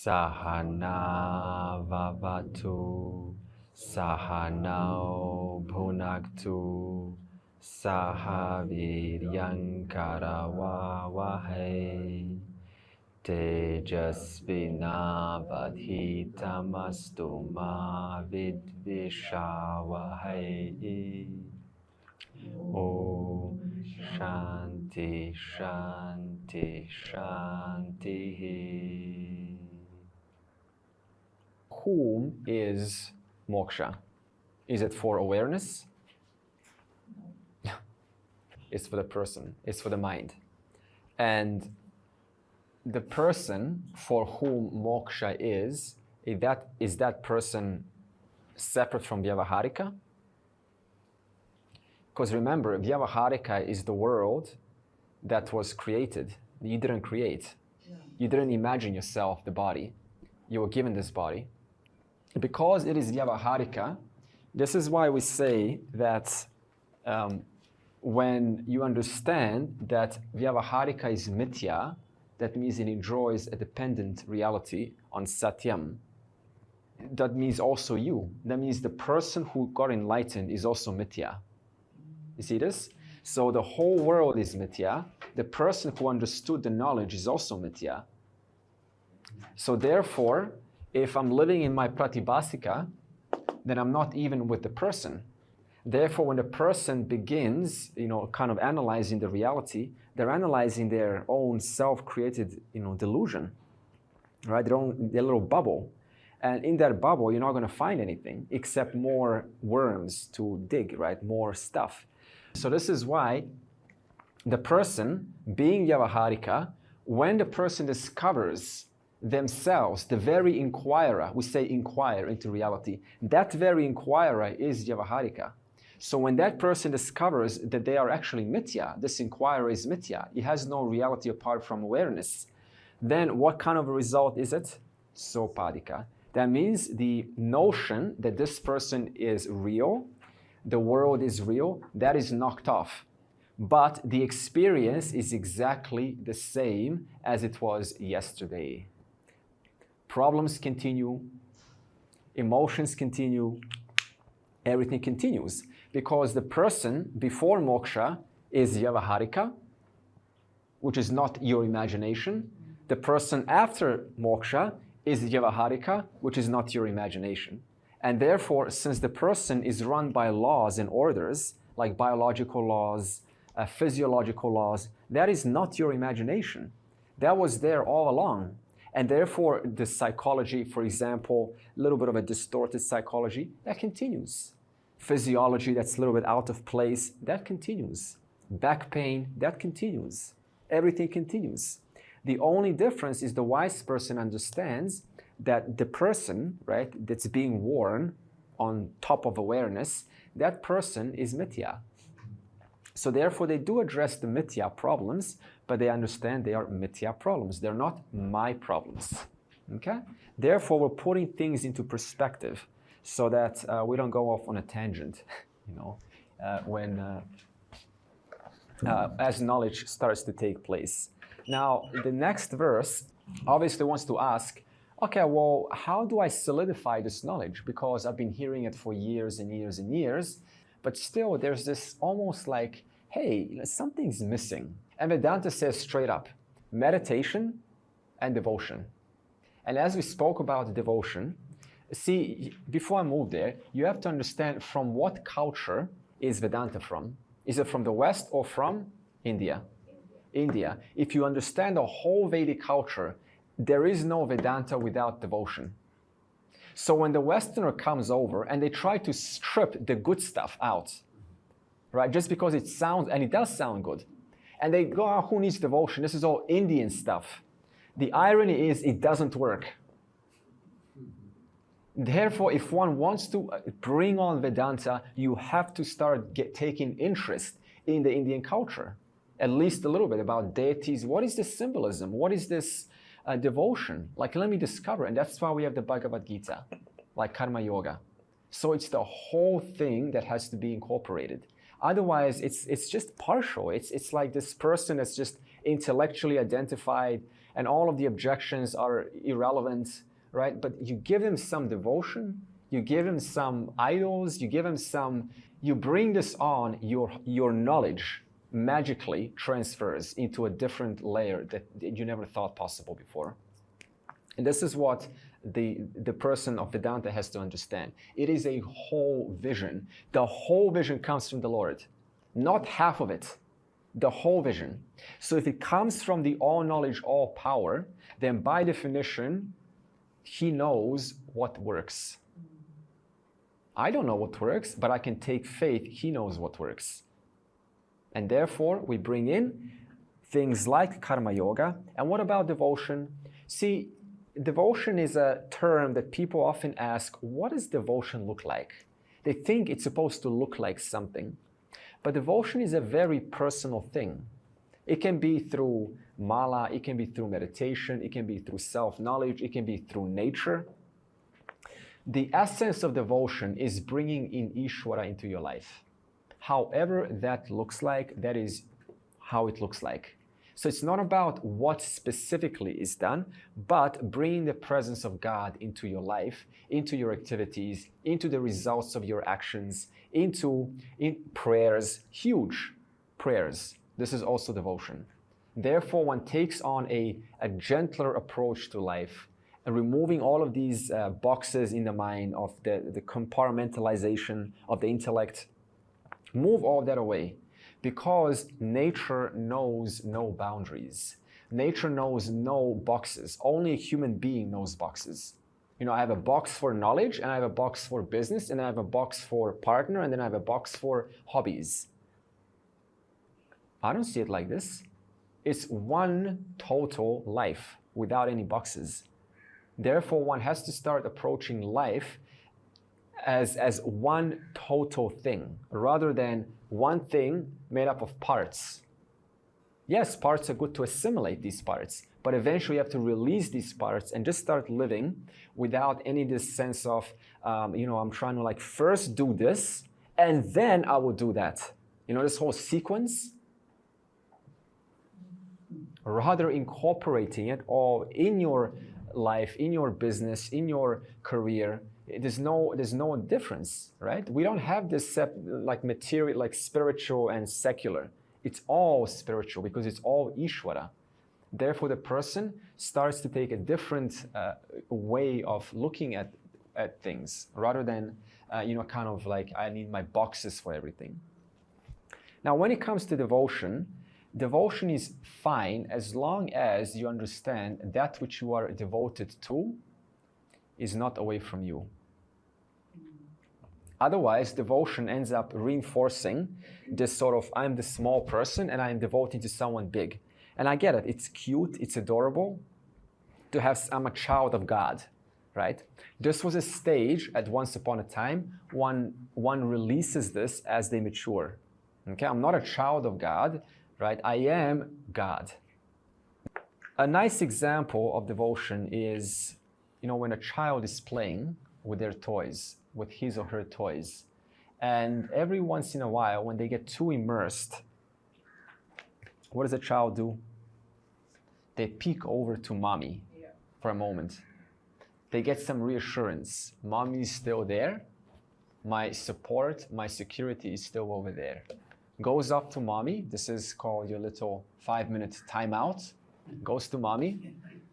Sahana vavatu, sahanau bhunaktu, sahaviryankaravavahai, tejasvinavadhitamastu ma vidvishavahai. Om Shanti Shanti Shanti. Whom is moksha? Is it for awareness? It's for the person, it's for the mind. And the person for whom moksha is that person separate from vyavaharika? Because remember, vyavaharika is the world that was created. You didn't create. You didn't imagine yourself, the body. You were given this body. Because it is vyavaharika, this is why we say that when you understand that vyavaharika is mithya, that means it enjoys a dependent reality on satyam. That means also you. That means the person who got enlightened is also mithya. You see this? So the whole world is mithya. The person who understood the knowledge is also mithya. So therefore, if I'm living in my pratibhasika, then I'm not even with the person. Therefore, when the person begins, kind of analyzing the reality, they're analyzing their own self-created, delusion, right? Their little bubble. And in that bubble, you're not going to find anything except more worms to dig, right? More stuff. So this is why the person, being vyavaharika, when the person discovers themselves, the very inquirer, we say inquire into reality, that very inquirer is vyavaharika. So when that person discovers that they are actually mithya, this inquirer is mithya, he has no reality apart from awareness, then what kind of a result is it? Sopadika. That means the notion that this person is real, the world is real, that is knocked off. But the experience is exactly the same as it was yesterday. Problems continue, emotions continue, everything continues. Because the person before moksha is vyavaharika, which is not your imagination. The person after moksha is vyavaharika, which is not your imagination. And therefore, since the person is run by laws and orders, like biological laws, physiological laws, that is not your imagination. That was there all along. And therefore, the psychology, for example, a little bit of a distorted psychology, that continues. Physiology that's a little bit out of place, that continues. Back pain, that continues. Everything continues. The only difference is the wise person understands that the person, right, that's being worn on top of awareness, that person is mithya. So therefore, they do address the mithya problems, but they understand they are mithya problems. They're not my problems. Okay? Therefore, we're putting things into perspective so that we don't go off on a tangent, as knowledge starts to take place. Now, the next verse obviously wants to ask, okay, well, how do I solidify this knowledge? Because I've been hearing it for years and years and years, but still there's this almost like, hey, something's missing. And Vedanta says straight up, meditation and devotion. And as we spoke about devotion, see, before I move there, you have to understand from what culture is Vedanta from. Is it from the West or from India? India. If you understand the whole Vedic culture, there is no Vedanta without devotion. So when the Westerner comes over and they try to strip the good stuff out, right, just because it sounds, and it does sound good, and they go, oh, who needs devotion? This is all Indian stuff. The irony is it doesn't work. Therefore, if one wants to bring on Vedanta, you have to start taking interest in the Indian culture, at least a little bit about deities. What is this symbolism? What is this devotion? Like, let me discover. And that's why we have the Bhagavad Gita, like Karma Yoga. So it's the whole thing that has to be incorporated. Otherwise, it's just partial. It's like this person that's just intellectually identified and all of the objections are irrelevant, right? But you give him some devotion, you give him some idols, you give him some, you bring this on, your knowledge magically transfers into a different layer that you never thought possible before. And this is what the person of Vedanta has to understand. It is a whole vision. The whole vision comes from the Lord, not half of it, the whole vision. So if it comes from the all knowledge, all power, then by definition, he knows what works. I don't know what works, but I can take faith, he knows what works. And therefore, we bring in things like karma yoga. And what about devotion? See, devotion is a term that people often ask, what does devotion look like? They think it's supposed to look like something. But devotion is a very personal thing. It can be through mala, it can be through meditation, it can be through self-knowledge, it can be through nature. The essence of devotion is bringing in Ishvara into your life. However that looks like, that is how it looks like. So it's not about what specifically is done, but bringing the presence of God into your life, into your activities, into the results of your actions, in prayers, huge prayers. This is also devotion. Therefore, one takes on a gentler approach to life, and removing all of these boxes in the mind of the compartmentalization of the intellect. Move all that away, because nature knows no boundaries. Nature knows no boxes. Only a human being knows boxes. You know, I have a box for knowledge, and I have a box for business, and I have a box for partner, and then I have a box for hobbies. I don't see it like this. It's one total life without any boxes. Therefore, one has to start approaching life as one total thing, rather than one thing made up of parts. Yes, parts are good to assimilate these parts, but eventually you have to release these parts and just start living without any this sense of, I'm trying to like first do this and then I will do that. You know, this whole sequence. Rather incorporating it all in your life, in your business, in your career. There's no difference, right? We don't have this like material, like spiritual and secular. It's all spiritual because it's all Ishvara. Therefore, the person starts to take a different way of looking at things, rather than kind of like I need my boxes for everything. Now, when it comes to devotion, devotion is fine as long as you understand that which you are devoted to is not away from you. Otherwise, devotion ends up reinforcing this sort of, I'm the small person and I'm devoting to someone big. And I get it, it's cute, it's adorable to have, I'm a child of God, right? This was a stage at once upon a time. One releases this as they mature. Okay, I'm not a child of God, right? I am God. A nice example of devotion is, when a child is playing with their toys, with his or her toys. And every once in a while, when they get too immersed, what does a child do? They peek over to mommy for a moment. They get some reassurance. Mommy is still there. My support, my security is still over there. Goes up to mommy. This is called your little 5-minute timeout. Goes to mommy,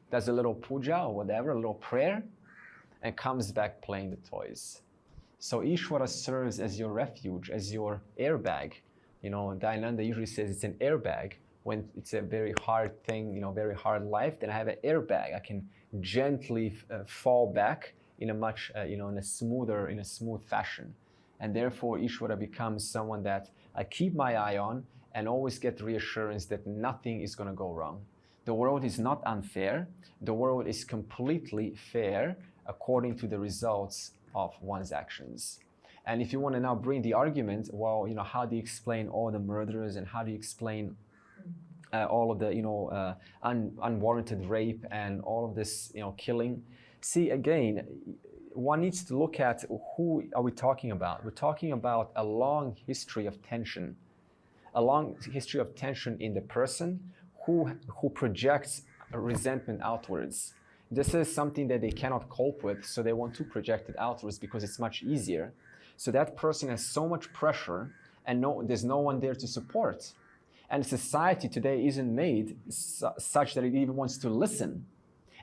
does a little puja or whatever, a little prayer, and comes back playing the toys. So Ishvara serves as your refuge, as your airbag. Dayananda usually says it's an airbag. When it's a very hard thing, very hard life, then I have an airbag. I can gently fall back in a much, in a smooth fashion. And therefore, Ishvara becomes someone that I keep my eye on and always get reassurance that nothing is going to go wrong. The world is not unfair. The world is completely fair according to the results of one's actions. And if you want to now bring the argument, well, how do you explain all the murders and how do you explain all of the, unwarranted rape and all of this, killing? See, again, one needs to look at who are we talking about. We're talking about a long history of tension, in the person who projects resentment outwards. This is something that they cannot cope with, so they want to project it outwards because it's much easier. So that person has so much pressure, and there's no one there to support. And society today isn't made such that it even wants to listen.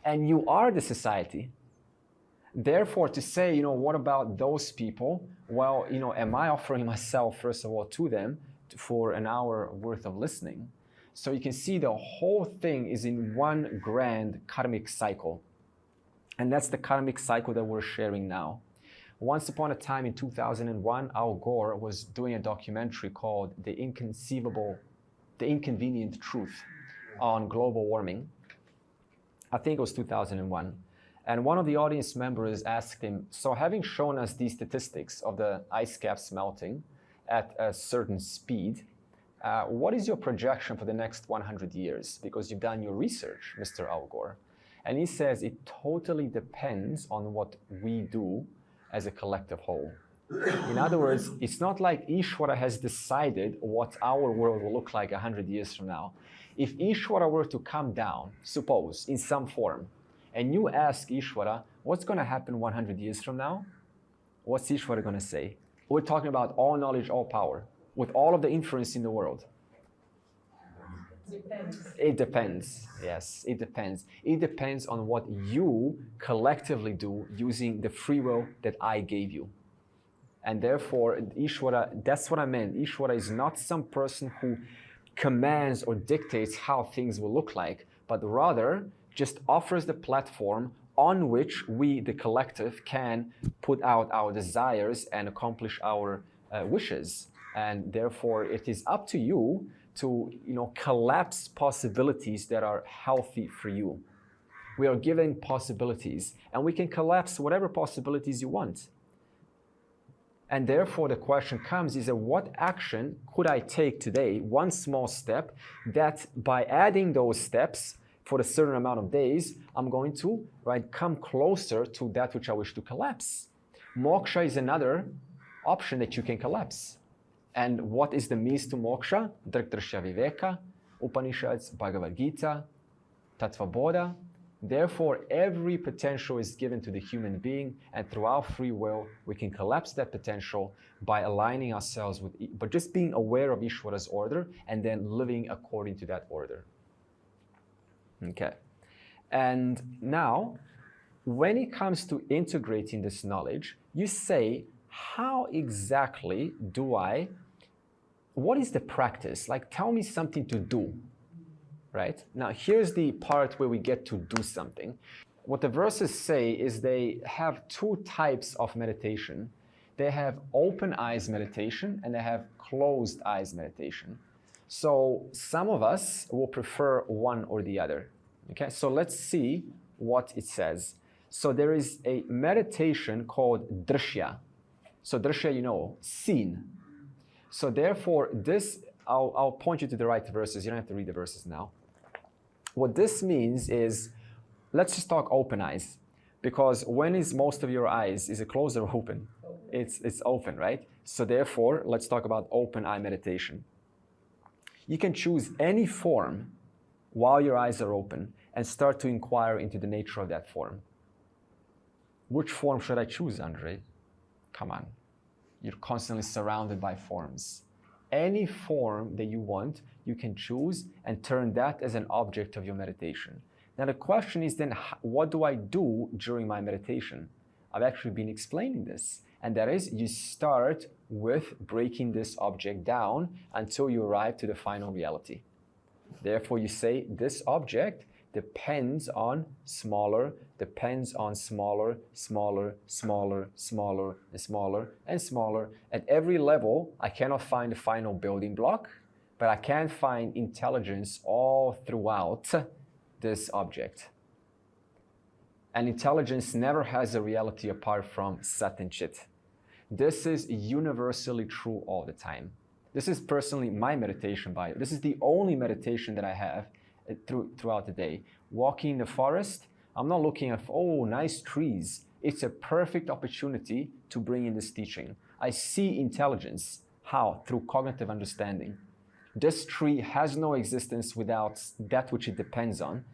And you are the society. Therefore, to say, what about those people? Well, am I offering myself, first of all, to them for an hour worth of listening? So you can see the whole thing is in one grand karmic cycle. And that's the karmic cycle that we're sharing now. Once upon a time in 2001, Al Gore was doing a documentary called The Inconvenient Truth on global warming. I think it was 2001. And one of the audience members asked him, so having shown us these statistics of the ice caps melting at a certain speed, what is your projection for the next 100 years? Because you've done your research, Mr. Al Gore. And he says it totally depends on what we do as a collective whole. In other words, it's not like Ishvara has decided what our world will look like 100 years from now. If Ishvara were to come down, suppose, in some form, and you ask Ishvara, what's going to happen 100 years from now? What's Ishvara going to say? We're talking about all knowledge, all power, with all of the influence in the world. It depends. Yes, it depends. It depends on what you collectively do using the free will that I gave you. And therefore, Ishvara, that's what I meant. Ishvara is not some person who commands or dictates how things will look like, but rather just offers the platform on which we, the collective, can put out our desires and accomplish our wishes. And therefore, it is up to you to collapse possibilities that are healthy for you. We are given possibilities, and we can collapse whatever possibilities you want. And therefore, the question comes is what action could I take today, one small step, that by adding those steps for a certain amount of days, I'm going to come closer to that which I wish to collapse. Moksha is another option that you can collapse. And what is the means to moksha? Drg Drsya Viveka, Upanishads, Bhagavad Gita, Tattva Bodha. Therefore, every potential is given to the human being, and through our free will, we can collapse that potential by aligning ourselves with, but just being aware of Ishvara's order and then living according to that order. Okay. And now, when it comes to integrating this knowledge, you say, how exactly what is the practice? Tell me something to do. Right? Now, here's the part where we get to do something. What the verses say is they have two types of meditation. They have open eyes meditation and they have closed eyes meditation. So some of us will prefer one or the other. Okay, so let's see what it says. So there is a meditation called Drsya. So Drsya, seen. So therefore, this, I'll point you to the right verses. You don't have to read the verses now. What this means is, let's just talk open eyes. Because when is most of your eyes? Is it closed or open? It's open, right? So therefore, let's talk about open eye meditation. You can choose any form while your eyes are open and start to inquire into the nature of that form. Which form should I choose, Andre? Come on. You're constantly surrounded by forms. Any form that you want, you can choose and turn that as an object of your meditation. Now the question is then, what do I do during my meditation? I've actually been explaining this. And that is, you start with breaking this object down until you arrive to the final reality. Therefore, you say, this object depends on smaller, depends on smaller, smaller, smaller, smaller, and smaller, and smaller. At every level, I cannot find the final building block, but I can find intelligence all throughout this object. And intelligence never has a reality apart from Sat and Chit. This is universally true all the time. This is personally my meditation by it. This is the only meditation that I have throughout the day. Walking in the forest, I'm not looking at, oh, nice trees, it's a perfect opportunity to bring in this teaching. I see intelligence. How? Through cognitive understanding. This tree has no existence without that which it depends on.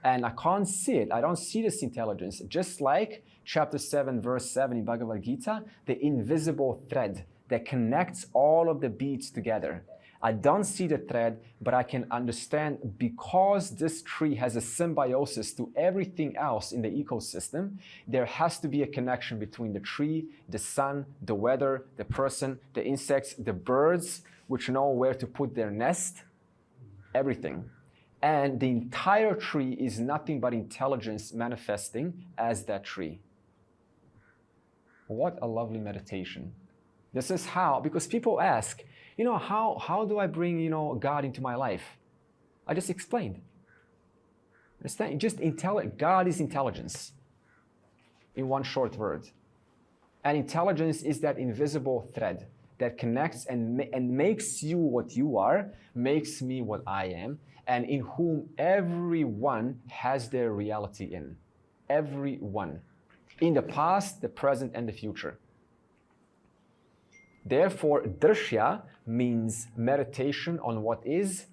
And I can't see it. I don't see this intelligence. Just like chapter 7, verse 7 in Bhagavad Gita, the invisible thread that connects all of the beads together. I don't see the thread, but I can understand because this tree has a symbiosis to everything else in the ecosystem, there has to be a connection between the tree, the sun, the weather, the person, the insects, the birds, which know where to put their nest, everything. And the entire tree is nothing but intelligence manifesting as that tree. What a lovely meditation. This is how, because people ask, how do I bring, God into my life? I just explained. Understand? God is intelligence in one short word. And intelligence is that invisible thread that connects and makes you what you are, makes me what I am, and in whom everyone has their reality in. Everyone. In the past, the present, and the future. Therefore, Drsya means meditation on what is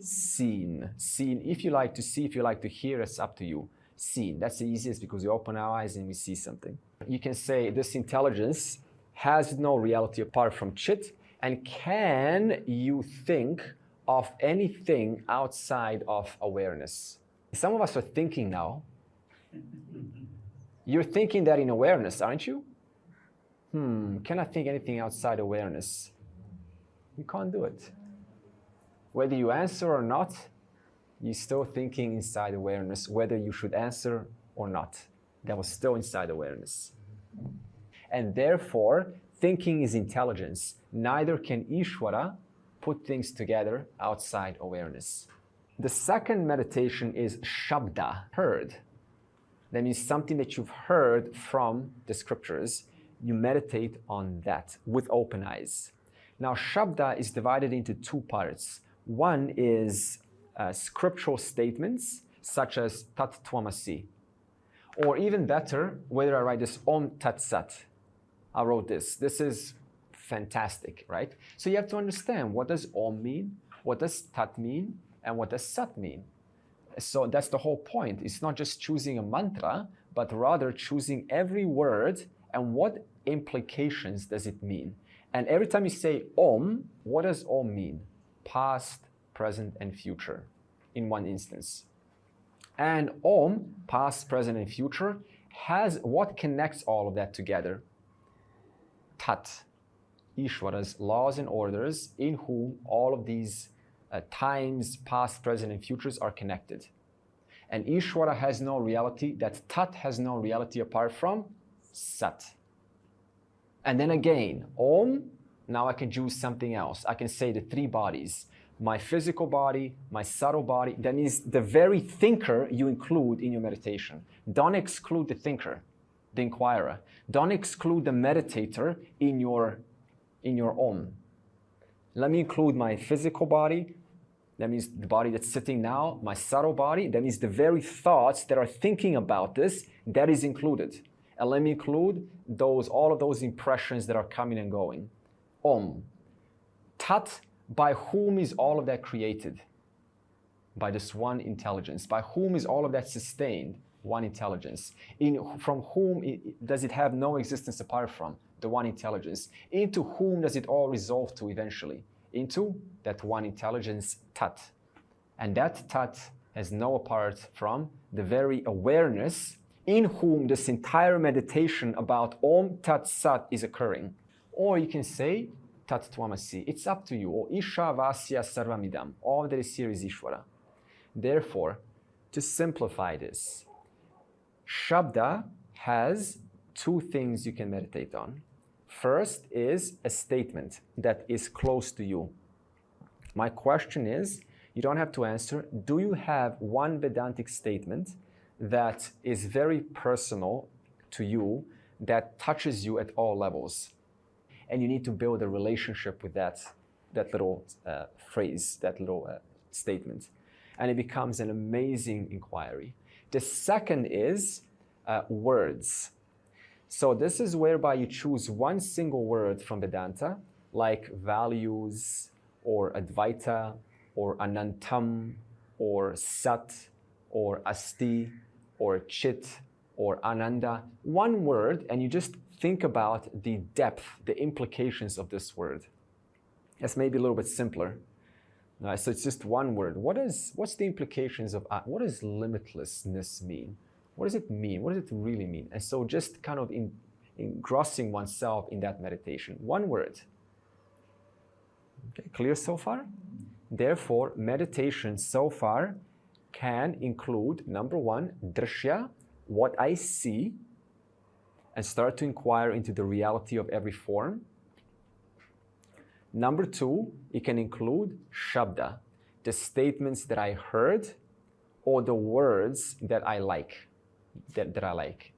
seen. Seen. If you like to see, if you like to hear, it's up to you. Seen. That's the easiest because we open our eyes and we see something. You can say this intelligence has no reality apart from Chit, and can you think of anything outside of awareness? Some of us are thinking now. You're thinking that in awareness, aren't you? Can I think anything outside awareness? You can't do it. Whether you answer or not, you're still thinking inside awareness, whether you should answer or not. That was still inside awareness. And therefore, thinking is intelligence. Neither can Ishvara put things together outside awareness. The second meditation is Shabda, heard. That means something that you've heard from the scriptures. You meditate on that with open eyes. Now, Shabda is divided into two parts. One is scriptural statements, such as Tat Tvamasi. Or even better, whether I write this Om Tat Sat. I wrote this. This is fantastic, right? So you have to understand, what does Om mean? What does Tat mean? And what does Sat mean? So that's the whole point. It's not just choosing a mantra, but rather choosing every word and what implications does it mean. And every time you say Om, what does Om mean? Past, present, and future in one instance. And Om, past, present, and future, has what connects all of that together? Tat, Ishvara's laws and orders in whom all of these times, past, present, and futures are connected. And Ishvara has no reality, that Tat has no reality apart from Sat. And then again, Om, now I can choose something else. I can say the three bodies. My physical body, my subtle body. That means the very thinker you include in your meditation. Don't exclude the thinker, the inquirer. Don't exclude the meditator in your Om. Let me include my physical body. That means the body that's sitting now, my subtle body. That means the very thoughts that are thinking about this, that is included. And let me include all of those impressions that are coming and going. Om. Tat, by whom is all of that created? By this one intelligence. By whom is all of that sustained? One intelligence. From whom does it have no existence apart from? The one intelligence. Into whom does it all resolve to eventually? Into that one intelligence, Tat. And that Tat has no apart from the very awareness in whom this entire meditation about Om Tat Sat is occurring. Or you can say Tat Tvamasi. It's up to you. Or Isha Vasya Sarvamidam. All that is here is Ishvara. Therefore, to simplify this, Shabda has two things you can meditate on. First is a statement that is close to you. My question is, you don't have to answer, do you have one Vedantic statement that is very personal to you, that touches you at all levels? And you need to build a relationship with that little phrase, that little statement. And it becomes an amazing inquiry. The second is words. So this is whereby you choose one single word from Vedanta, like values, or Advaita, or Anantam, or Sat, or Asti, or Chit, or Ananda. One word, and you just think about the depth, the implications of this word. That's maybe a little bit simpler. So it's just one word. What's the implications of, what does limitlessness mean? What does it mean? What does it really mean? And so just kind of engrossing oneself in that meditation. One word. Okay, clear so far? Therefore, meditation so far can include, number one, Drsya, what I see, and start to inquire into the reality of every form. Number two, it can include Shabda, the statements that I heard, or the words that I like, that I like.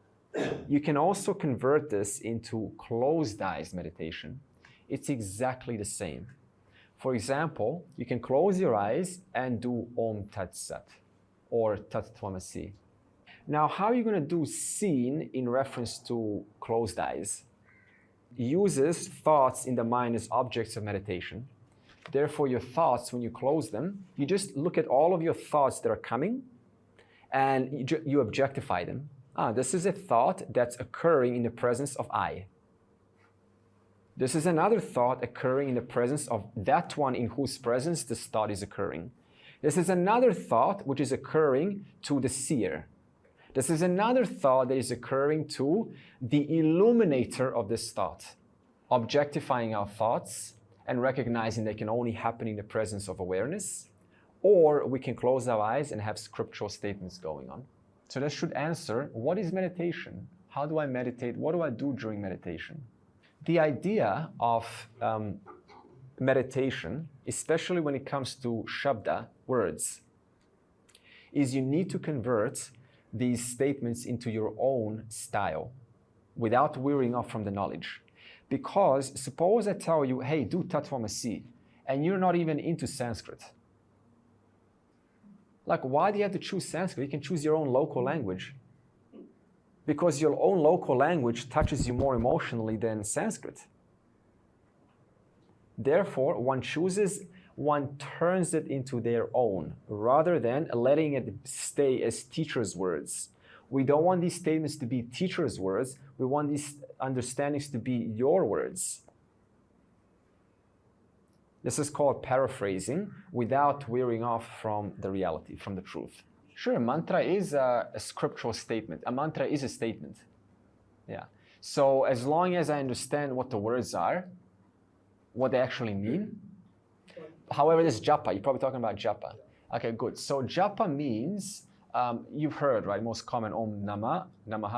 You can also convert this into closed eyes meditation. It's exactly the same. For example, you can close your eyes and do Om Tat Sat or Tat Tvamasi. Now, how are you going to do seen in reference to closed eyes? Uses thoughts in the mind as objects of meditation. Therefore, your thoughts, when you close them, you just look at all of your thoughts that are coming and you objectify them. This is a thought that's occurring in the presence of I. This is another thought occurring in the presence of that one in whose presence this thought is occurring. This is another thought which is occurring to the seer. This is another thought that is occurring to the illuminator of this thought. Objectifying our thoughts and recognizing they can only happen in the presence of awareness, or we can close our eyes and have scriptural statements going on. So that should answer, what is meditation? How do I meditate? What do I do during meditation? The idea of meditation, especially when it comes to Shabda, words, is you need to convert these statements into your own style without wearing off from the knowledge. Because suppose I tell you, hey, do Tatvamasi, and you're not even into Sanskrit. Like, why do you have to choose Sanskrit? You can choose your own local language. Because your own local language touches you more emotionally than Sanskrit. Therefore, one turns it into their own, rather than letting it stay as teacher's words. We don't want these statements to be teacher's words. We want these understandings to be your words. This is called paraphrasing without wearing off from the reality, from the truth. Sure, mantra is a scriptural statement. A mantra is a statement. Yeah. So as long as I understand what the words are, what they actually mean. However, this japa, you're probably talking about japa. Okay, good. So japa means, you've heard, right? Most common, Om Namah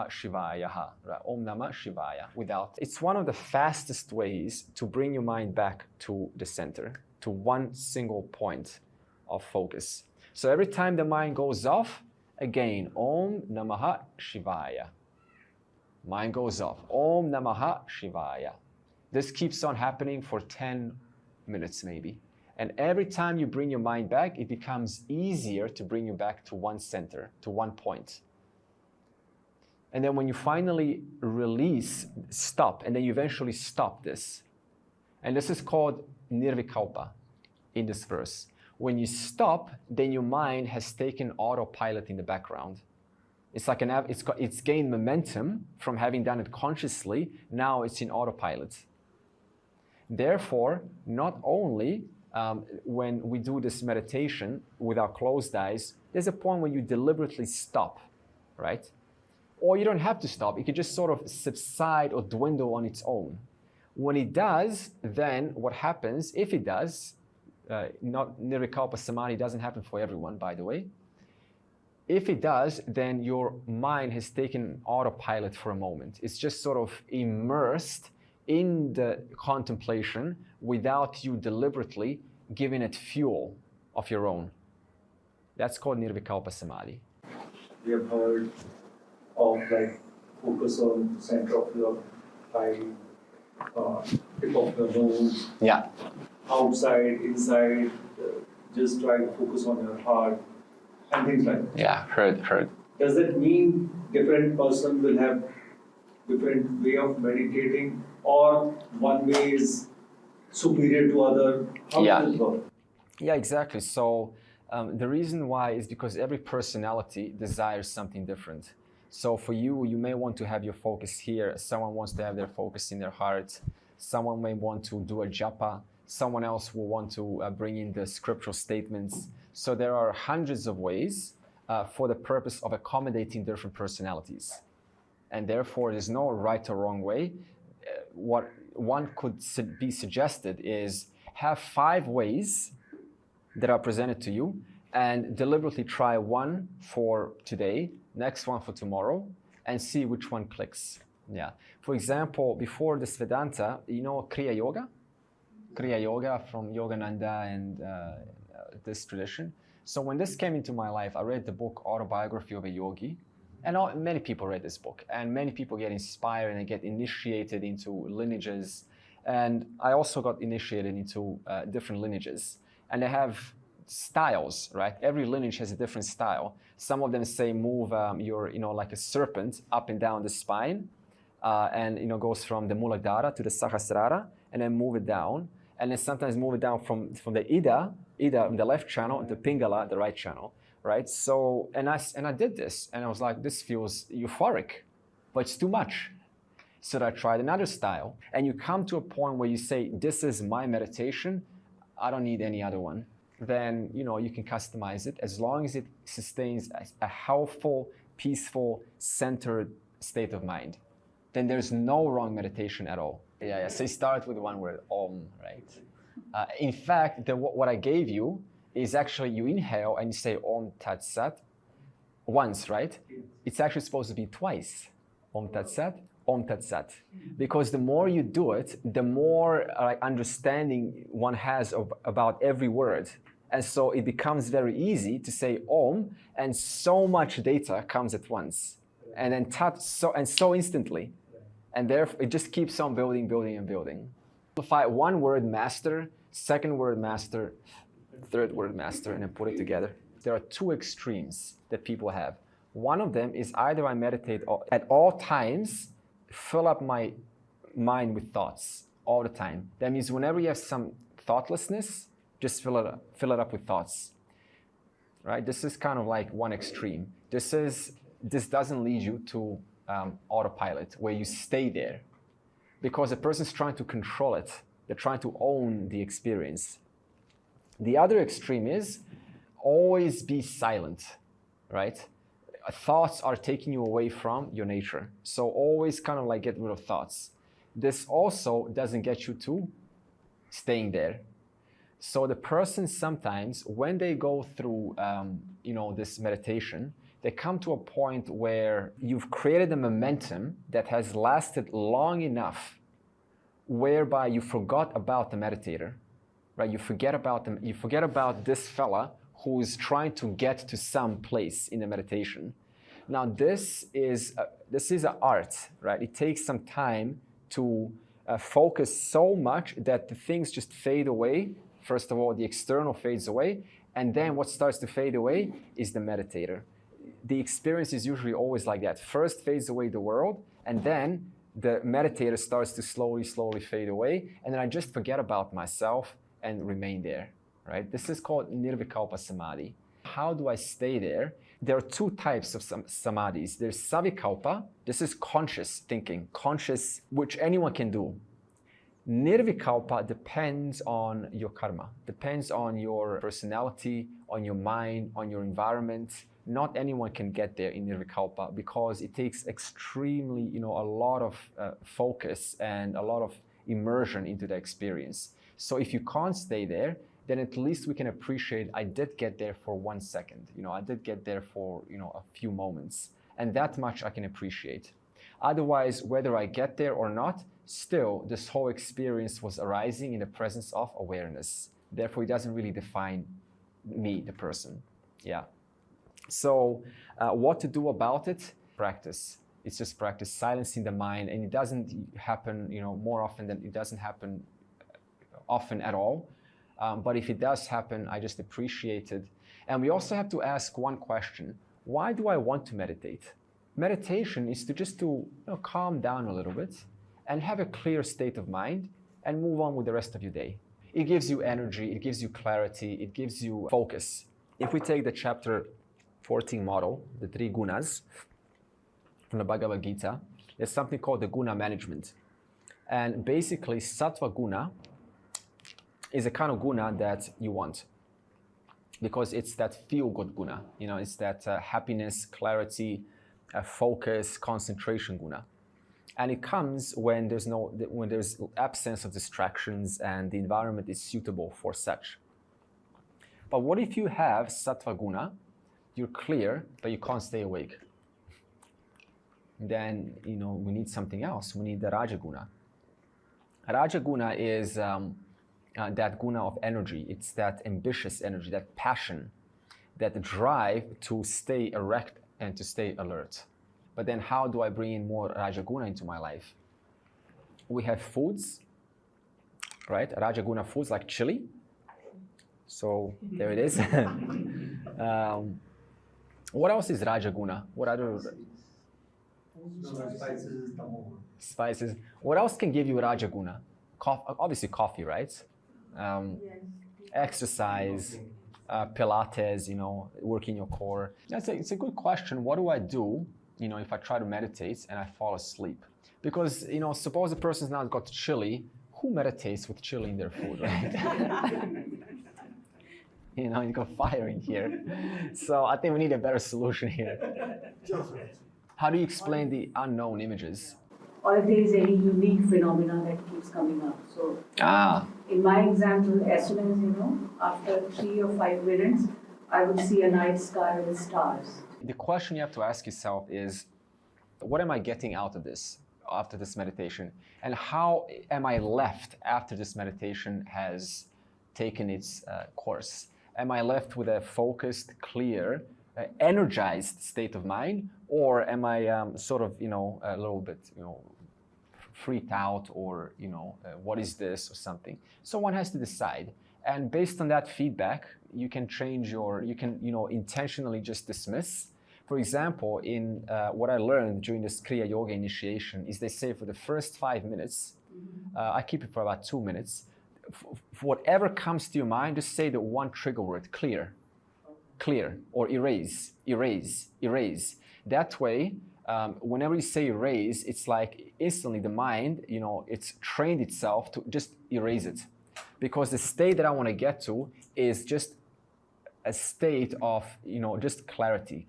Shivaya, right? Om Namah Shivaya. It's one of the fastest ways to bring your mind back to the center, to one single point of focus. So every time the mind goes off, again, Om Namaha Shivaya. Mind goes off. Om Namaha Shivaya. This keeps on happening for 10 minutes maybe. And every time you bring your mind back, it becomes easier to bring you back to one center, to one point. And then when you finally release, stop, and then you eventually stop this. And this is called nirvikalpa in this verse. When you stop, then your mind has taken autopilot in the background. It's like it's gained momentum from having done it consciously. Now it's in autopilot. Therefore, not only when we do this meditation with our closed eyes, there's a point when you deliberately stop, right? Or you don't have to stop. It can just sort of subside or dwindle on its own. When it does, then what happens, if it does, not nirvikalpa samadhi doesn't happen for everyone, by the way. If it does, then your mind has taken autopilot for a moment. It's just sort of immersed in the contemplation without you deliberately giving it fuel of your own. That's called nirvikalpa samadhi. We have heard of like focus on the center of your eye, tip of your nose. Yeah. Outside, inside, just try to focus on your heart and things like that. Yeah, heard. does that mean different person will have different way of meditating, or one way is superior to other? How does it work? Yeah, exactly. So the reason why is because every personality desires something different. So for you, you may want to have your focus here. Someone wants to have their focus in their heart. Someone may want to do a japa. Someone else will want to bring in the scriptural statements. So there are hundreds of ways for the purpose of accommodating different personalities. And therefore, there's no right or wrong way. What one could be suggested is have 5 ways that are presented to you and deliberately try one for today, next one for tomorrow, and see which one clicks. Yeah. For example, before this Vedanta, you know Kriya Yoga? Kriya Yoga from Yogananda and this tradition. So when this came into my life, I read the book Autobiography of a Yogi. And many people read this book, and many people get inspired and get initiated into lineages. And I also got initiated into different lineages. And they have styles, right? Every lineage has a different style. Some of them say move your, like a serpent up and down the spine, and goes from the Muladhara to the Sahasrara, and then move it down. And then sometimes move it down from the Ida in the left channel, to Pingala, the right channel. Right? So, and I did this, and I was like, this feels euphoric, but it's too much. So I tried another style, and you come to a point where you say, this is my meditation, I don't need any other one. Then, you can customize it as long as it sustains a healthful, peaceful, centered state of mind. Then there's no wrong meditation at all. Yeah. So you start with one word, Om, right? In fact, what I gave you is actually you inhale and you say Om Tat Sat once, right? It's actually supposed to be twice. Om Tat Sat, Om Tat Sat. Because the more you do it, the more understanding one has about every word. And so it becomes very easy to say Om, and so much data comes at once. And then Tat, so instantly. And therefore, it just keeps on building, building, and building. One word master, second word master, third word master, and then put it together. There are 2 extremes that people have. One of them is either I meditate at all times, fill up my mind with thoughts all the time. That means whenever you have some thoughtlessness, just fill it up with thoughts. Right? This is kind of like one extreme. This doesn't lead you to autopilot, where you stay there, because a person's trying to control it. They're trying to own the experience. The other extreme is always be silent, right? Thoughts are taking you away from your nature. So always kind of like get rid of thoughts. This also doesn't get you to staying there. So the person sometimes, when they go through, this meditation, they come to a point where you've created a momentum that has lasted long enough, whereby you forgot about the meditator. Right, you forget about them. You forget about this fella who is trying to get to some place in the meditation. Now, this is an art, right? It takes some time to focus so much that the things just fade away. First of all, the external fades away, and then what starts to fade away is the meditator. The experience is usually always like that. First fades away the world, and then the meditator starts to slowly, slowly fade away, and then I just forget about myself and remain there, right? This is called nirvikalpa samadhi. How do I stay there? There are 2 types of samadhis. There's savikalpa. This is conscious thinking, conscious, which anyone can do. Nirvikalpa depends on your karma, depends on your personality, on your mind, on your environment. Not anyone can get there in nirvikalpa because it takes extremely, a lot of focus and a lot of immersion into the experience. So if you can't stay there, then at least we can appreciate I did get there for 1 second. I did get there for, a few moments. And that much I can appreciate. Otherwise, whether I get there or not, still this whole experience was arising in the presence of awareness. Therefore, it doesn't really define me, the person. Yeah. So what to do about it? Practice. It's just practice, silencing the mind. And it doesn't happen, more often than it doesn't happen often at all. But if it does happen, I just appreciate it. And we also have to ask one question. why do I want to meditate? Meditation is to just calm down a little bit and have a clear state of mind and move on with the rest of your day. It gives you energy, it gives you clarity, it gives you focus. If we take the chapter 14 model, the 3 gunas from the Bhagavad Gita, there's something called the guna management. And basically, sattva guna is a kind of guna that you want, because it's that feel-good guna. It's that happiness, clarity, focus, concentration guna. And it comes when there's absence of distractions and the environment is suitable for such. But what if you have sattva guna, you're clear, but you can't stay awake? Then, we need something else. We need the rajaguna. Rajaguna is that guna of energy. It's that ambitious energy, that passion, that drive to stay erect and to stay alert. But then how do I bring in more rajaguna into my life? We have foods, right? Rajaguna foods like chili. So there it is. What else is rajaguna? What other spices? What else can give you rajaguna? Obviously coffee, right? Exercise, Pilates, working your core. It's a good question. What do I do, if I try to meditate and I fall asleep? Because, suppose a person's now got chili, who meditates with chili in their food, right? You got fire in here. So I think we need a better solution here. How do you explain the unknown images? Or if there is any unique phenomena that keeps coming up. So in my example, as soon as, after 3 or 5 minutes, I would see a night sky with stars. The question you have to ask yourself is, what am I getting out of this, after this meditation? And how am I left after this meditation has taken its course? Am I left with a focused, clear, energized state of mind? Or am I a little bit, freaked out, or, what is this or something? So one has to decide. And based on that feedback, you can intentionally just dismiss. For example, in what I learned during this Kriya Yoga initiation is they say for the first 5 minutes, I keep it for about 2 minutes, for whatever comes to your mind, just say the one trigger word, clear, or erase. That way, whenever you say erase, it's like instantly the mind, it's trained itself to just erase it. Because the state that I want to get to is just a state of, just clarity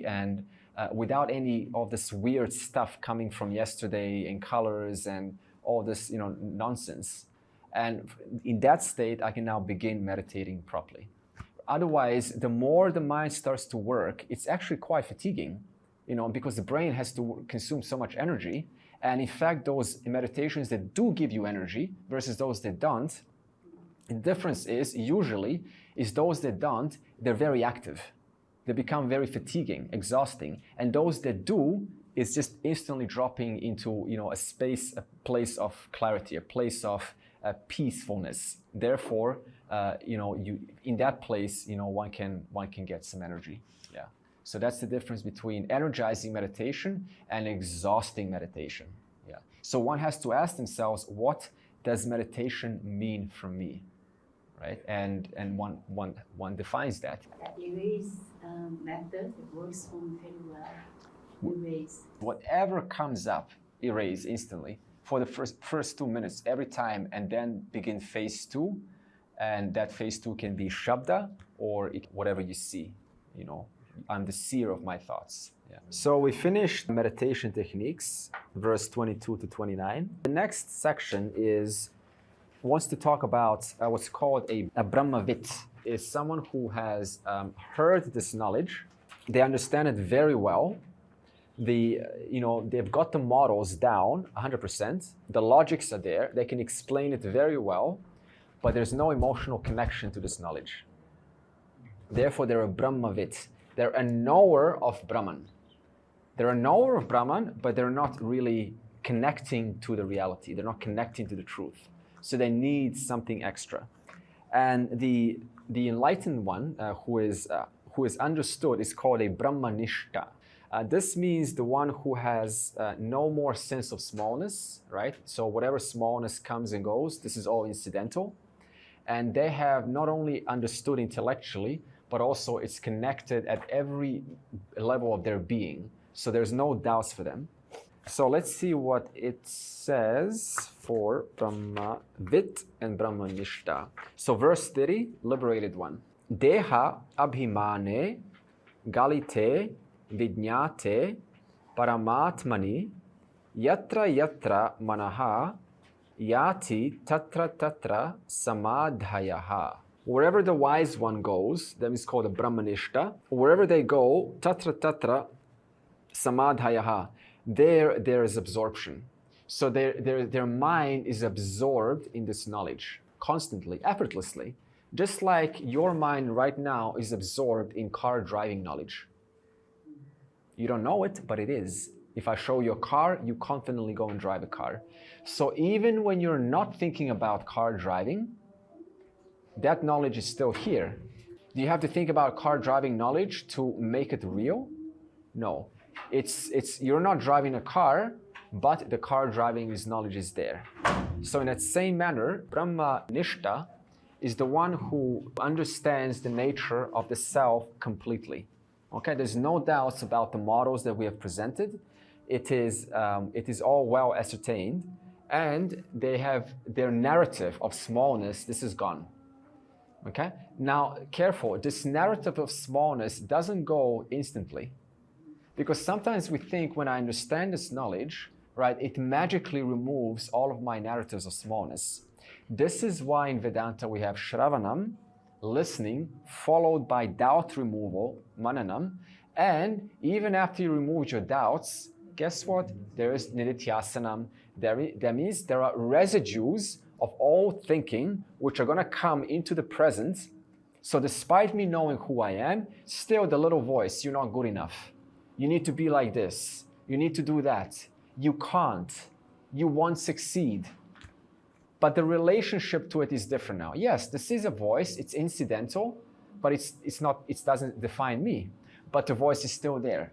and without any of this weird stuff coming from yesterday and colors and all this, nonsense. And in that state, I can now begin meditating properly. Otherwise, the more the mind starts to work, it's actually quite fatiguing, because the brain has to consume so much energy. And in fact, those meditations that do give you energy versus those that don't, the difference is usually those that don't, they're very active. They become very fatiguing, exhausting. And those that do is just instantly dropping into, a place of clarity, a place of peacefulness. Therefore, in that place, one can get some energy. Yeah. So that's the difference between energizing meditation and exhausting meditation. Yeah. So one has to ask themselves, what does meditation mean for me, right? And one defines that. Erase method works for me very well. Erase. Whatever comes up, erase instantly for the first 2 minutes every time, and then begin phase 2. And that phase 2 can be shabda or whatever you see. I'm the seer of my thoughts. Yeah. So we finished meditation techniques, verse 22 to 29. The next section wants to talk about what's called a Brahmavit. Is someone who has heard this knowledge. They understand it very well. They've got the models down 100%. The logics are there. They can explain it very well, but there's no emotional connection to this knowledge. Therefore, they're a Brahmavit. They're a knower of Brahman. They're a knower of Brahman, but they're not really connecting to the reality. They're not connecting to the truth. So they need something extra. And the enlightened one, who is understood is called a Brahmanishta. This means the one who has no more sense of smallness, right? So whatever smallness comes and goes, this is all incidental. And they have not only understood intellectually, but also it's connected at every level of their being. So there's no doubts for them. So let's see what it says for Brahmavit and Brahmanishta. So verse 30, liberated one. Deha abhimane galite vijñate paramatmani yatra yatra manaha yati tatra tatra samadhayaha. Wherever the wise one goes, that is called a Brahmanishta. Wherever they go, tatra tatra samadhayaha. There is absorption. So their mind is absorbed in this knowledge constantly, effortlessly. Just like your mind right now is absorbed in car driving knowledge. You don't know it, but it is. If I show you a car, you confidently go and drive a car. So even when you're not thinking about car driving, that knowledge is still here. Do you have to think about car driving knowledge to make it real? No. You're not driving a car, but the car driving knowledge is there. So in that same manner, Brahmanishta is the one who understands the nature of the self completely. Okay, there's no doubts about the models that we have presented. It is all well ascertained, and they have their narrative of smallness. This is gone. Okay, now careful. This narrative of smallness doesn't go instantly, because sometimes we think when I understand this knowledge, right, it magically removes all of my narratives of smallness. This is why in Vedanta we have Shravanam, listening, followed by doubt removal, Mananam, and even after you remove your doubts, guess what? There is Nididhyasanam. That means there are residues of old thinking which are going to come into the present. So despite me knowing who I am, still the little voice, you're not good enough. You need to be like this. You need to do that. You can't. You won't succeed. But the relationship to it is different now. Yes, this is a voice. It's incidental, but it doesn't define me. But the voice is still there.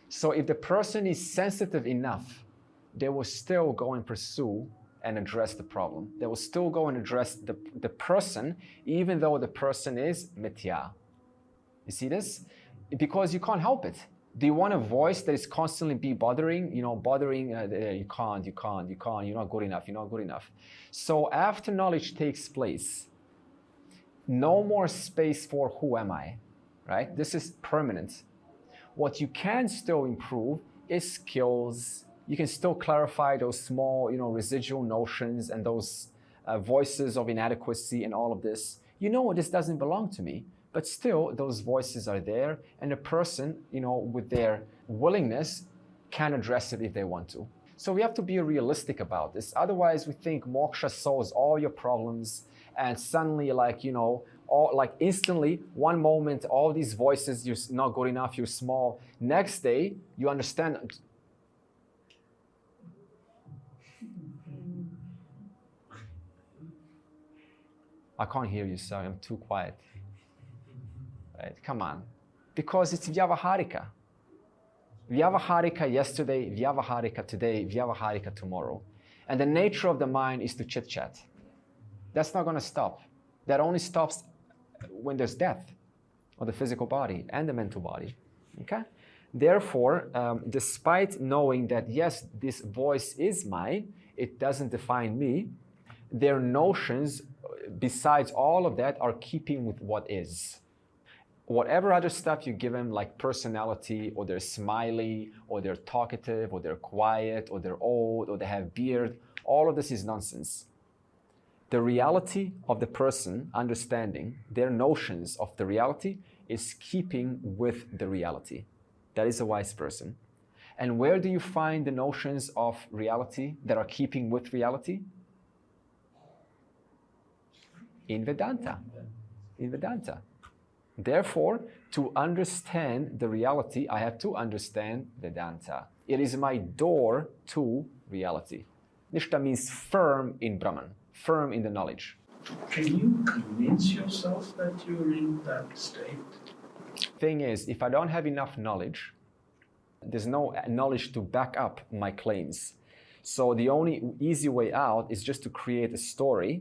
So if the person is sensitive enough, they will still go and pursue and address the problem. They will still go and address the person, even though the person is mithya. You see this? Because you can't help it. Do you want a voice that is constantly be bothering? You can't, you're not good enough. So after knowledge takes place, no more space for who am I, right? This is permanent. What you can still improve is skills. You can still clarify those small, residual notions and those voices of inadequacy and all of this. This doesn't belong to me. But still, those voices are there, and a person, with their willingness, can address it if they want to. So we have to be realistic about this. Otherwise, we think moksha solves all your problems, and suddenly, instantly, one moment, all these voices, you're not good enough, you're small. Next day, you understand. I can't hear you, sorry, I'm too quiet. Right? Come on. Because it's vyavaharika. Vyavaharika yesterday, vyavaharika today, vyavaharika tomorrow. And the nature of the mind is to chit-chat. That's not going to stop. That only stops when there's death of the physical body and the mental body. Okay? Therefore, despite knowing that, yes, this voice is mine, it doesn't define me, their notions, besides all of that, are keeping with what is. Whatever other stuff you give them, like personality, or they're smiley, or they're talkative, or they're quiet, or they're old, or they have beard, all of this is nonsense. The reality of the person, understanding their notions of the reality, is keeping with the reality. That is a wise person. And where do you find the notions of reality that are keeping with reality? In Vedanta. In Vedanta. Therefore, to understand the reality, I have to understand Vedanta. It is my door to reality. Nishta means firm in Brahman, firm in the knowledge. Can you convince yourself that you're in that state? thing is, if I don't have enough knowledge, there's no knowledge to back up my claims. So the only easy way out is just to create a story,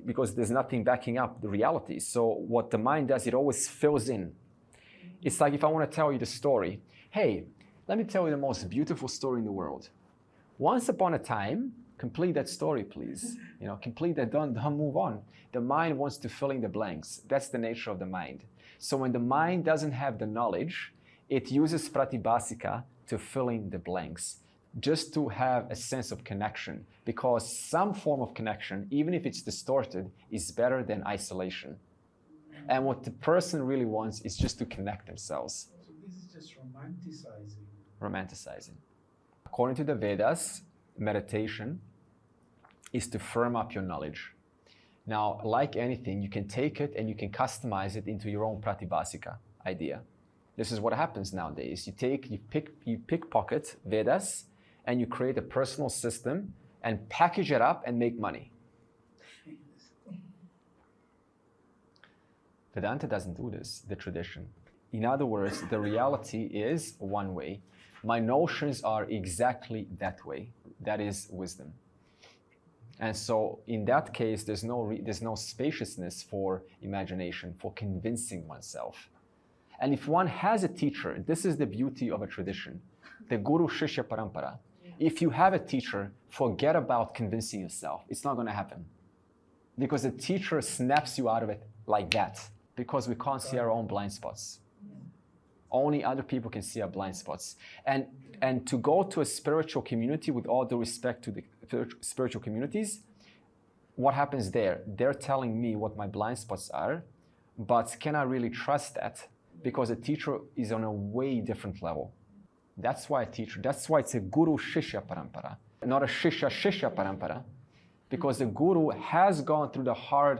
because there's nothing backing up the reality. So what the mind does, it always fills in. It's like if I want to tell you the story, hey, let me tell you the most beautiful story in the world. Once upon a time, complete that story, please. Complete that, don't move on. The mind wants to fill in the blanks. That's the nature of the mind. So when the mind doesn't have the knowledge, it uses pratibhasika to fill in the blanks, just to have a sense of connection, because some form of connection, even if it's distorted, is better than isolation. And what the person really wants is just to connect themselves. So this is just romanticizing. Romanticizing. According to the Vedas, meditation is to firm up your knowledge. Now, like anything, you can take it and you can customize it into your own pratibhasika idea. This is what happens nowadays. You pickpocket Vedas, and you create a personal system and package it up and make money. Vedanta doesn't do this, the tradition. In other words, the reality is one way. My notions are exactly that way. That is wisdom. And so in that case, there's no spaciousness for imagination, for convincing oneself. And if one has a teacher, this is the beauty of a tradition, the Guru Shishya Parampara. If you have a teacher, forget about convincing yourself. It's not going to happen. Because the teacher snaps you out of it like that. Because we can't see our own blind spots. Only other people can see our blind spots. And to go to a spiritual community, with all due respect to the spiritual communities, what happens there? They're telling me what my blind spots are, but can I really trust that? Because a teacher is on a way different level. That's why it's a Guru Shishya Parampara, not a Shishya Parampara, because the Guru has gone through the hard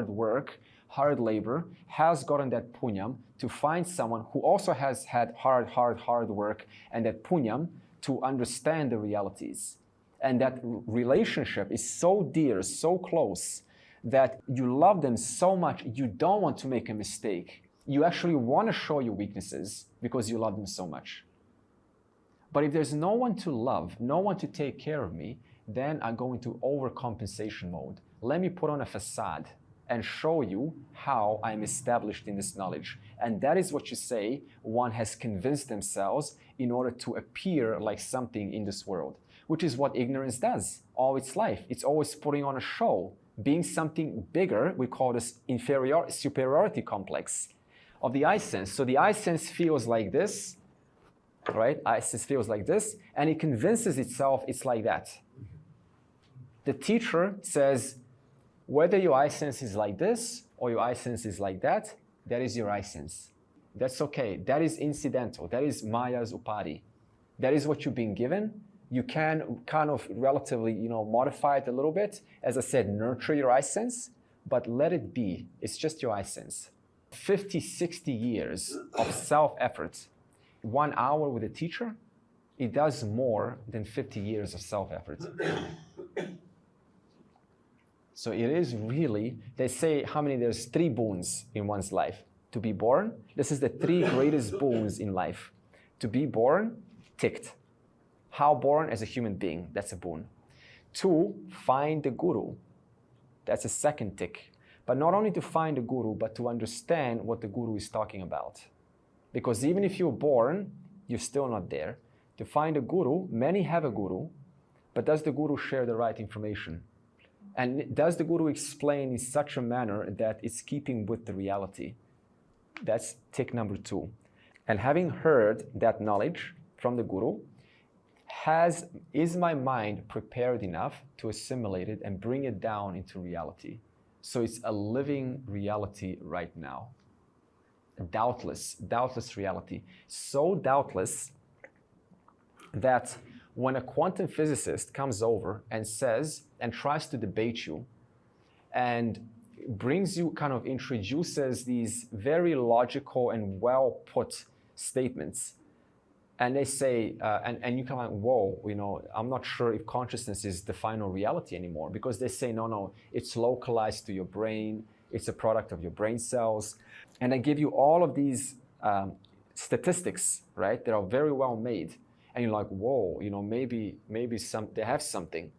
work, hard labor, has gotten that punyam to find someone who also has had hard work and that punyam to understand the realities. And that relationship is so dear, so close, that you love them so much, you don't want to make a mistake. You actually want to show your weaknesses because you love them so much. But if there's no one to love, no one to take care of me, then I go into overcompensation mode. Let me put on a facade and show you how I'm established in this knowledge. And that is what you say one has convinced themselves in order to appear like something in this world, which is what ignorance does all its life. It's always putting on a show, being something bigger. We call this superiority complex of the I sense. So the I sense feels like this, right? I sense feels like this, and it convinces itself it's like that. The teacher says, whether your I sense is like this or your I sense is like that, that is your I sense. That's okay. That is incidental. That is Maya's upadi. That is what you've been given. You can kind of relatively, modify it a little bit. As I said, nurture your I sense, but let it be. It's just your I sense. 50, 60 years of self-effort, 1 hour with a teacher, it does more than 50 years of self-effort. So it is really, they say there's 3 boons in one's life. To be born, this is the 3 greatest boons in life. To be born, ticked. How born? As a human being, that's a boon. 2, find the guru. That's a second tick. But not only to find the guru, but to understand what the guru is talking about. Because even if you're born, you're still not there. To find a guru, many have a guru, but does the guru share the right information? And does the guru explain in such a manner that it's keeping with the reality? That's tick number 2. And having heard that knowledge from the guru, is my mind prepared enough to assimilate it and bring it down into reality? So it's a living reality right now. Doubtless reality. So doubtless that when a quantum physicist comes over and says, and tries to debate you, and introduces these very logical and well put statements, and they say, and you kind of like, whoa, I'm not sure if consciousness is the final reality anymore, because they say, no, it's localized to your brain, it's a product of your brain cells. And I give you all of these statistics, right? That are very well made, and you're like, whoa, maybe they have something.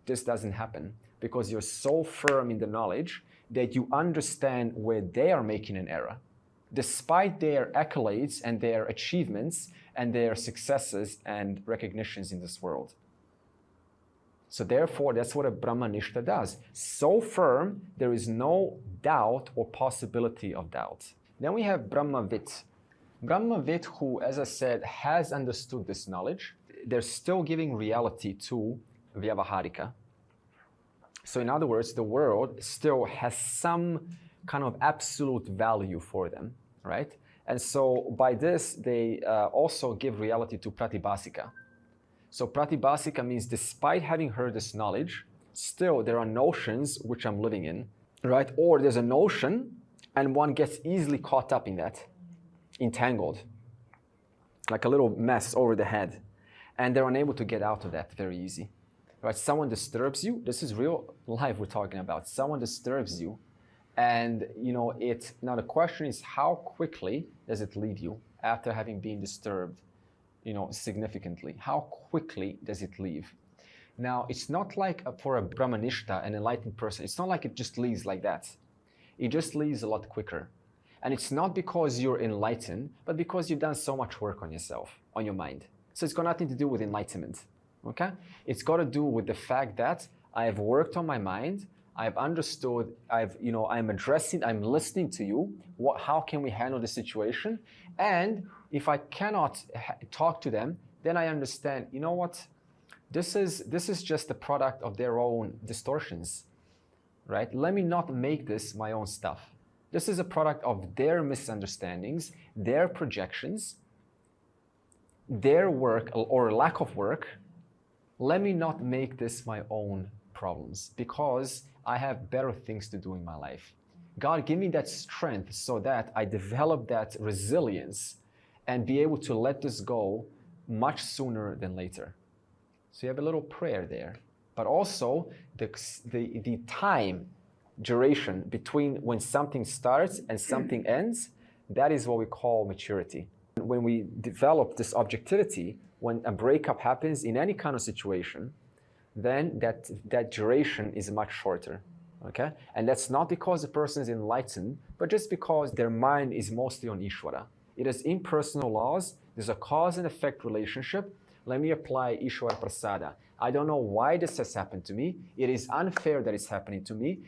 This doesn't happen because you're so firm in the knowledge that you understand where they are making an error, despite their accolades and their achievements and their successes and recognitions in this world. So therefore, that's what a Brahmanishta does. So firm, there is no doubt or possibility of doubt. Then we have Brahmavit. Brahmavit, who, as I said, has understood this knowledge, they're still giving reality to vyavaharika. So in other words, the world still has some kind of absolute value for them, right? And so by this, they also give reality to pratibhasika. So pratibhasika means despite having heard this knowledge, still there are notions which I'm living in, right? Or there's a notion and one gets easily caught up in that, entangled, like a little mess over the head. And they're unable to get out of that very easy, right? Someone disturbs you. This is real life we're talking about. Someone disturbs you. And, now the question is, how quickly does it leave you after having been disturbed, significantly? How quickly does it leave? Now, it's not like for a Brahmanishta, an enlightened person, it's not like it just leaves like that. It just leaves a lot quicker. And it's not because you're enlightened, but because you've done so much work on yourself, on your mind. So it's got nothing to do with enlightenment, okay? It's got to do with the fact that I have worked on my mind, I've understood, I'm addressing, I'm listening to you. How can we handle the situation? And if I cannot talk to them, then I understand, you know what? This is just the product of their own distortions, right? Let me not make this my own stuff. This is a product of their misunderstandings, their projections, their work or lack of work. Let me not make this my own problems because I have better things to do in my life. God, give me that strength so that I develop that resilience and be able to let this go much sooner than later. So you have a little prayer there. But also the time duration between when something starts and something ends, that is what we call maturity. When we develop this objectivity, when a breakup happens in any kind of situation, then that duration is much shorter, okay? And that's not because the person is enlightened, but just because their mind is mostly on Ishvara. It is impersonal laws. There's a cause and effect relationship. Let me apply Ishvara Prasada. I don't know why this has happened to me. It is unfair that it's happening to me.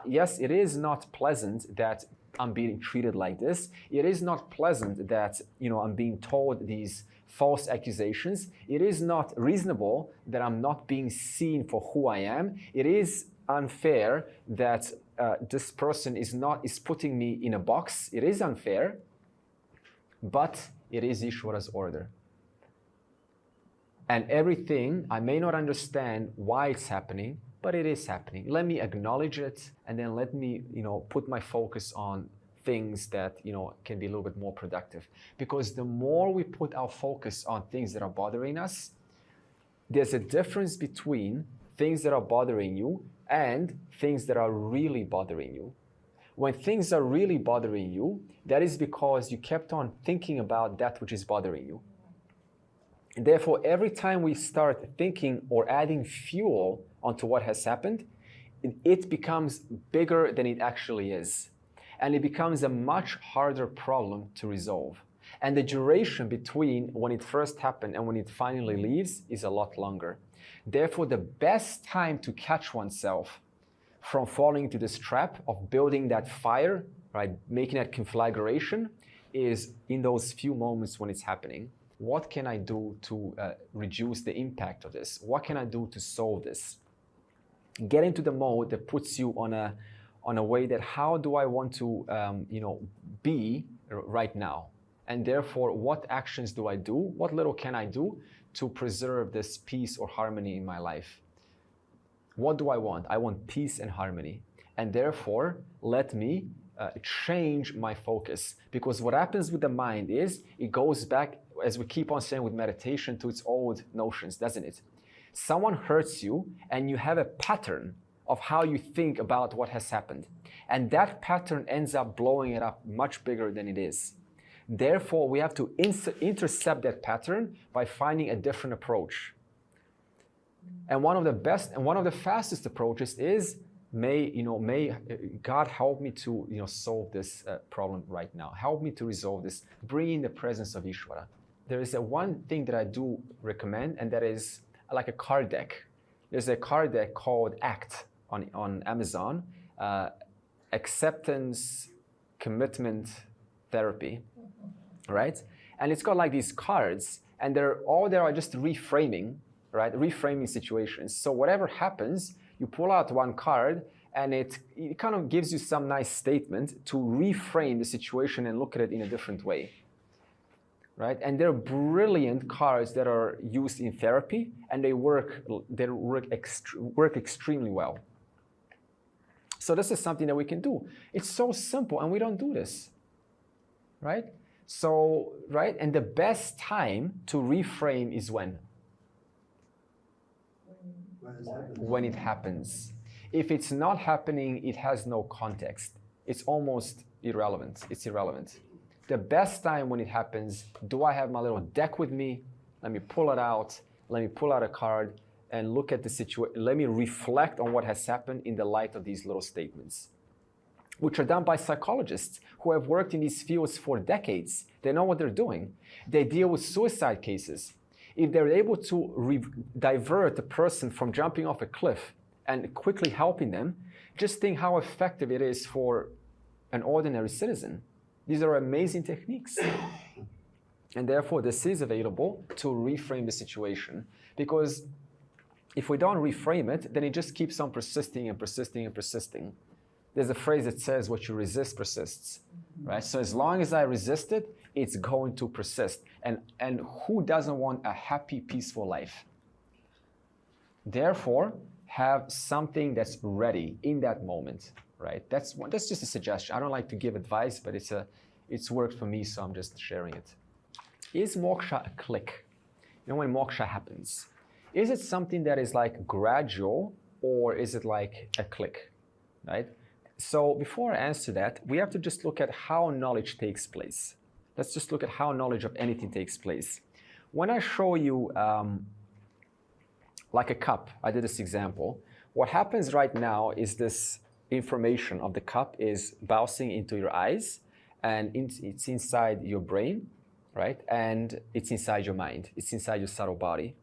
Yes, it is not pleasant that I'm being treated like this. It is not pleasant that I'm being told these false accusations. It is not reasonable that I'm not being seen for who I am. It is unfair that this person is putting me in a box. It is unfair, but it is Ishvara's order. And everything, I may not understand why it's happening, but it is happening. Let me acknowledge it, and then let me, put my focus on things that, can be a little bit more productive. Because the more we put our focus on things that are bothering us, there's a difference between things that are bothering you and things that are really bothering you. When things are really bothering you, that is because you kept on thinking about that which is bothering you. Therefore, every time we start thinking or adding fuel onto what has happened, it becomes bigger than it actually is. And it becomes a much harder problem to resolve. And the duration between when it first happened and when it finally leaves is a lot longer. Therefore, the best time to catch oneself from falling into this trap of building that fire, right, making that conflagration, is in those few moments when it's happening. What can I do to reduce the impact of this? What can I do to solve this? Get into the mode that puts you on a way that how do I want to be right now? And therefore, what actions do I do? What little can I do to preserve this peace or harmony in my life? What do I want? I want peace and harmony. And therefore, let me change my focus. Because what happens with the mind is it goes back, as we keep on saying with meditation, to its old notions, doesn't it? Someone hurts you and you have a pattern of how you think about what has happened. And that pattern ends up blowing it up much bigger than it is. Therefore, we have to intercept that pattern by finding a different approach. And one of the best and one of the fastest approaches is, may God help me to solve this problem right now. Help me to resolve this. Bring in the presence of Ishvara. There is one thing that I do recommend, and that is like a card deck. There's a card deck called ACT on Amazon, Acceptance, Commitment, Therapy, right? And it's got like these cards, and they're just reframing, right? Reframing situations. So whatever happens, you pull out one card, and it kind of gives you some nice statement to reframe the situation and look at it in a different way, right? And they're brilliant cards that are used in therapy, and they work extremely well. So this is something that we can do. It's so simple, and we don't do this, right? So, right, and the best time to reframe is when? When it happens. If it's not happening, it has no context. It's almost irrelevant. It's irrelevant. The best time when it happens, do I have my little deck with me? Let me pull it out. Let me pull out a card and look at the situation. Let me reflect on what has happened in the light of these little statements, which are done by psychologists who have worked in these fields for decades. They know what they're doing. They deal with suicide cases. If they're able to divert the person from jumping off a cliff and quickly helping them, just think how effective it is for an ordinary citizen. These are amazing techniques. And therefore, this is available to reframe the situation. Because if we don't reframe it, then it just keeps on persisting and persisting and persisting. There's a phrase that says, what you resist persists, right? So as long as I resist it, it's going to persist. And who doesn't want a happy, peaceful life? Therefore, have something that's ready in that moment, right? That's just a suggestion. I don't like to give advice, but it's worked for me, so I'm just sharing it. Is moksha a click? When moksha happens, is it something that is like gradual, or is it like a click, right? So before I answer that, we have to just look at how knowledge takes place. Let's just look at how knowledge of anything takes place. When I show you like a cup, I did this example. What happens right now is this information of the cup is bouncing into your eyes, and it's inside your brain, right? And it's inside your mind. It's inside your subtle body.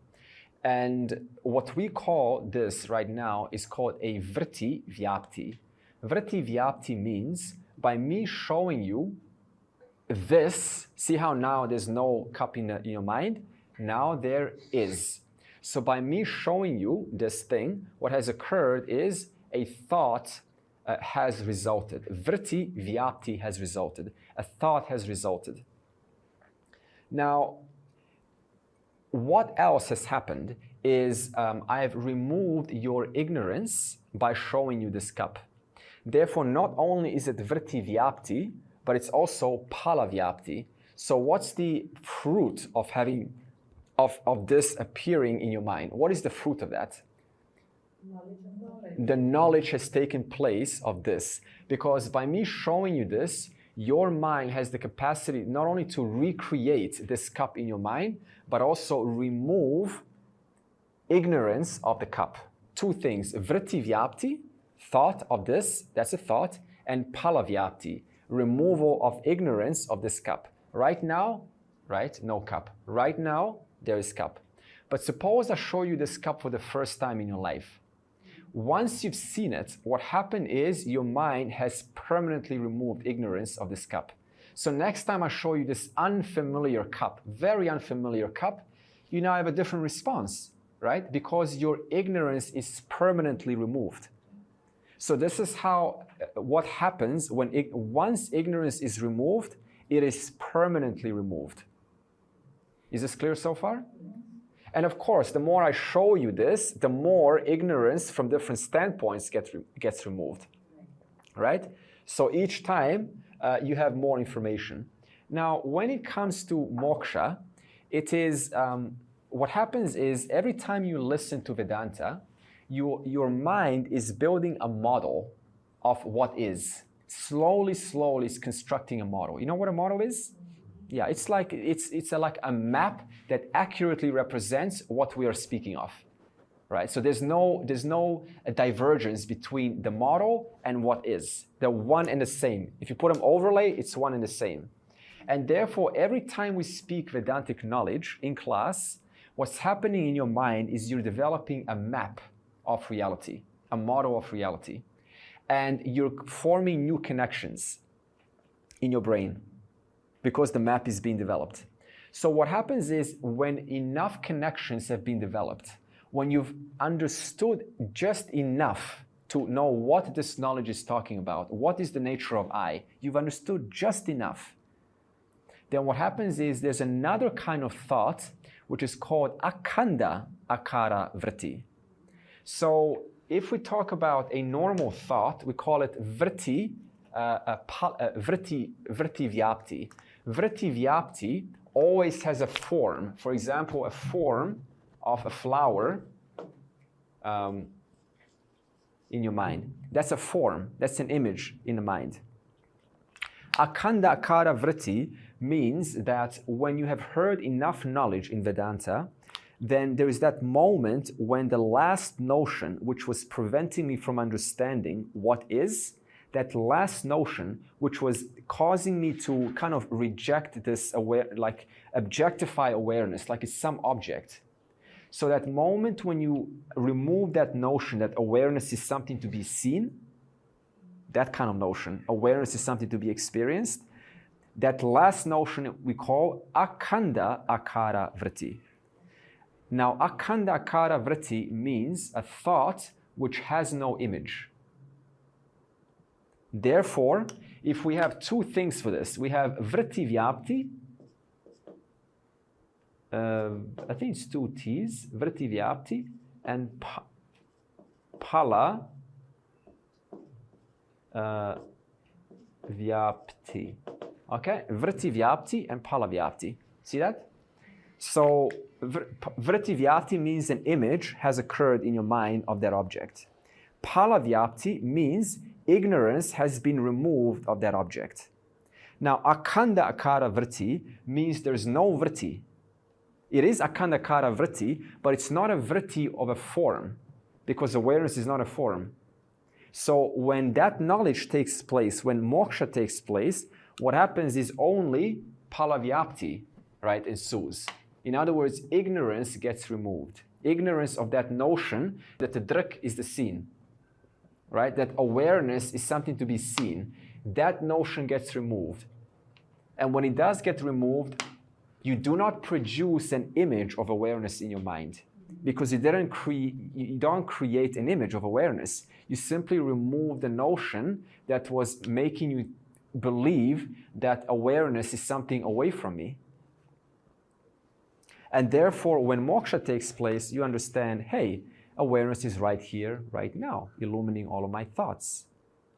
And what we call this right now is called a vritti vyapti. Vritti vyapti means, by me showing you this, see how now there's no cup in your mind? Now there is. So by me showing you this thing, what has occurred is a thought has resulted. Vritti vyapti has resulted. A thought has resulted. Now, what else has happened is I have removed your ignorance by showing you this cup. Therefore, not only is it vritti vyapti, but it's also phala vyapti. So what's the fruit of having of this appearing in your mind? What is the fruit of that? The knowledge has taken place of this, because by me showing you this, your mind has the capacity not only to recreate this cup in your mind, but also remove ignorance of the cup. Two things: vritti vyapti, thought of this, that's a thought, and phala vyapti, removal of ignorance of this cup. Right now, right, no cup. Right now, there is cup. But suppose I show you this cup for the first time in your life. Once you've seen it, what happened is your mind has permanently removed ignorance of this cup. So next time I show you this unfamiliar cup, very unfamiliar cup, you now have a different response, right? Because your ignorance is permanently removed. So this is how, what happens when, once ignorance is removed, it is permanently removed. Is this clear so far? And of course, the more I show you this, the more ignorance from different standpoints gets removed, right? So each time you have more information. Now, when it comes to moksha, it is, what happens is every time you listen to Vedanta, your mind is building a model of what is. Slowly, slowly is constructing a model. You know what a model is? Yeah, it's like like a map that accurately represents what we are speaking of, right? So there's no divergence between the model and what is. They're one and the same. If you put them overlay, it's one and the same. And therefore, every time we speak Vedantic knowledge in class, what's happening in your mind is you're developing a map of reality, a model of reality, and you're forming new connections in your brain because the map is being developed. So what happens is when enough connections have been developed, when you've understood just enough to know what this knowledge is talking about, what is the nature of I, you've understood just enough, then what happens is there's another kind of thought which is called akhanda akara vritti. So if we talk about a normal thought, we call it vritti, vritti vyapti. Vritti vyapti always has a form. For example, a form of a flower in your mind. That's a form. That's an image in the mind. Akhanda akara vritti means that when you have heard enough knowledge in Vedanta, then there is that moment when the last notion, which was preventing me from understanding what is, that last notion, which was causing me to kind of reject this like objectify awareness, like it's some object. So that moment when you remove that notion that awareness is something to be seen, that kind of notion, awareness is something to be experienced, that last notion we call akhanda akara vritti. Now, akhanda akara vritti means a thought which has no image. Therefore, if we have two things for this, we have vritti vyapti, I think it's two T's, vritti vyapti, and pala vyapti. Okay, vritti vyapti and pala vyapti. See that? So vritti vyapti means an image has occurred in your mind of that object. Pala vyapti means ignorance has been removed of that object. Now, akhanda akara vritti means there's no vritti. It is akhanda akara vritti, but it's not a vritti of a form, because awareness is not a form. So when that knowledge takes place, when moksha takes place, what happens is only pala vyapti, right, ensues. In other words, ignorance gets removed. Ignorance of that notion that the drg is the seen, right? That awareness is something to be seen. That notion gets removed. And when it does get removed, you do not produce an image of awareness in your mind, because you don't create an image of awareness. You simply remove the notion that was making you believe that awareness is something away from me. And therefore, when moksha takes place, you understand, hey, awareness is right here, right now, illumining all of my thoughts.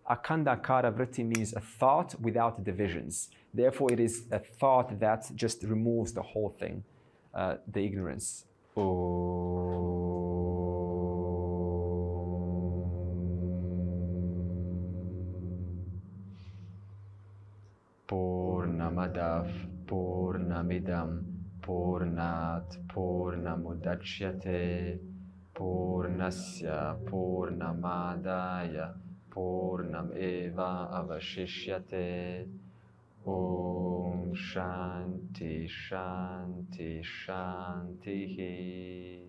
Akhanda akara vritti means a thought without divisions. Therefore, it is a thought that just removes the whole thing, the ignorance. Purnamadav Purnamidam Purnat Purnamudachyate Purnasya Purnamadaya Purnam Eva Avashishyate. Om Shanti Shanti Shanti.